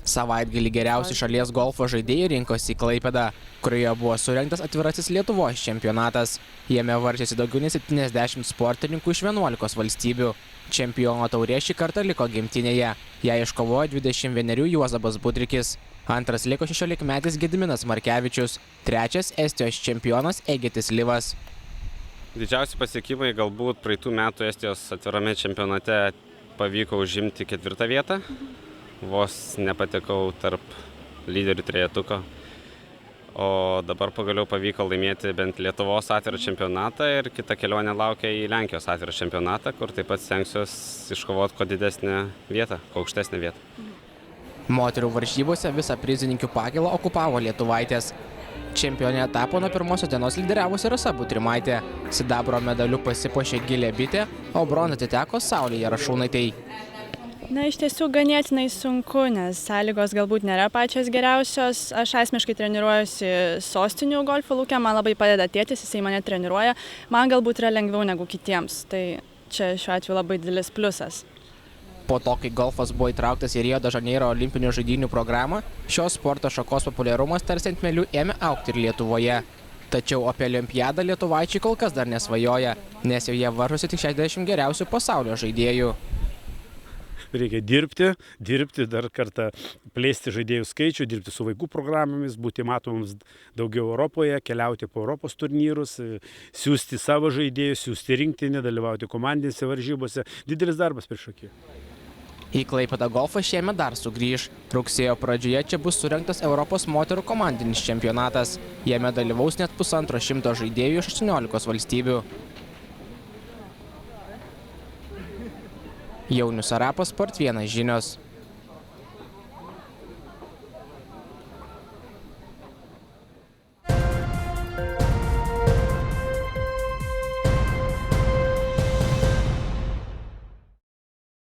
Savaitgalį geriausi šalies golfo žaidėjai rinkosi į Klaipėdą, kurioje buvo surengtas atvirasis Lietuvos čempionatas. Jame varžėsi daugiau nei 70 sportininkų iš 11 valstybių. Čempiono taurė šį kartą liko gimtinėje. Ją iškovojo 21 Juozapas Budrikis. Antras liko 16-metis Gediminas Markevičius. Trečias Estijos čempionas Egitis Livas. Didžiausi pasiekimai galbūt praeitų metų Estijos atvirame čempionate pavyko užimti 4. vietą. Vos nepatekau tarp lyderių trejetuko. O dabar pagaliau pavyko laimėti bent Lietuvos atvirą čempionatą ir kita kelionė laukia į Lenkijos atvirą čempionatą, kur taip pat stengsiuosi iškovoti kuo didesnę vietą, kuo aukštesnę vietą. Moterų varžybose visą prizininkių pakilą okupavo lietuvaitės. Čempionė tapo nuo pirmosios dienos lyderiavusi Rasa Butrimaitė. Sidabro medaliu pasipuošė Gilė Bitė, o bronza atiteko Saulei Jarašūnaitei. Na, iš tiesų ganėtinai sunku, nes sąlygos galbūt nėra pačios geriausios. Aš asmeniškai treniruojuosi Sostinių golfo lauke, man labai padeda tėtis, jisai mane treniruoja. Man galbūt yra lengviau negu kitiems, tai čia šiuo atveju labai didelis pliusas. Po to, kai golfas buvo įtrauktas į Rio de Žaneiro olimpinių žaidynių programą, šios sporto šakos populiarumas tarsi ant mielių ėmė augti ir Lietuvoje. Tačiau apie olimpiadą lietuvaičiai kol kas dar nesvajoja, nes joje varžosi tik 60 geriausių pasaulio žaidėjų. Reikia dirbti, dar kartą plėsti žaidėjų skaičių, dirbti su vaikų programomis, būti matomams daugiau Europoje, keliauti po Europos turnyrus, siųsti savo žaidėjus, siųsti rinktinę, dalyvauti komandinėse varžybose. Didelis darbas prieš akį. Į Klaipėdą golfą šiemet dar sugrįš. Rugsėjo pradžioje čia bus surengtas Europos moterų komandinis čempionatas. Jame dalyvaus net 150 žaidėjų iš 18 valstybių. Jaunius Arapas, Sport 1 žinios.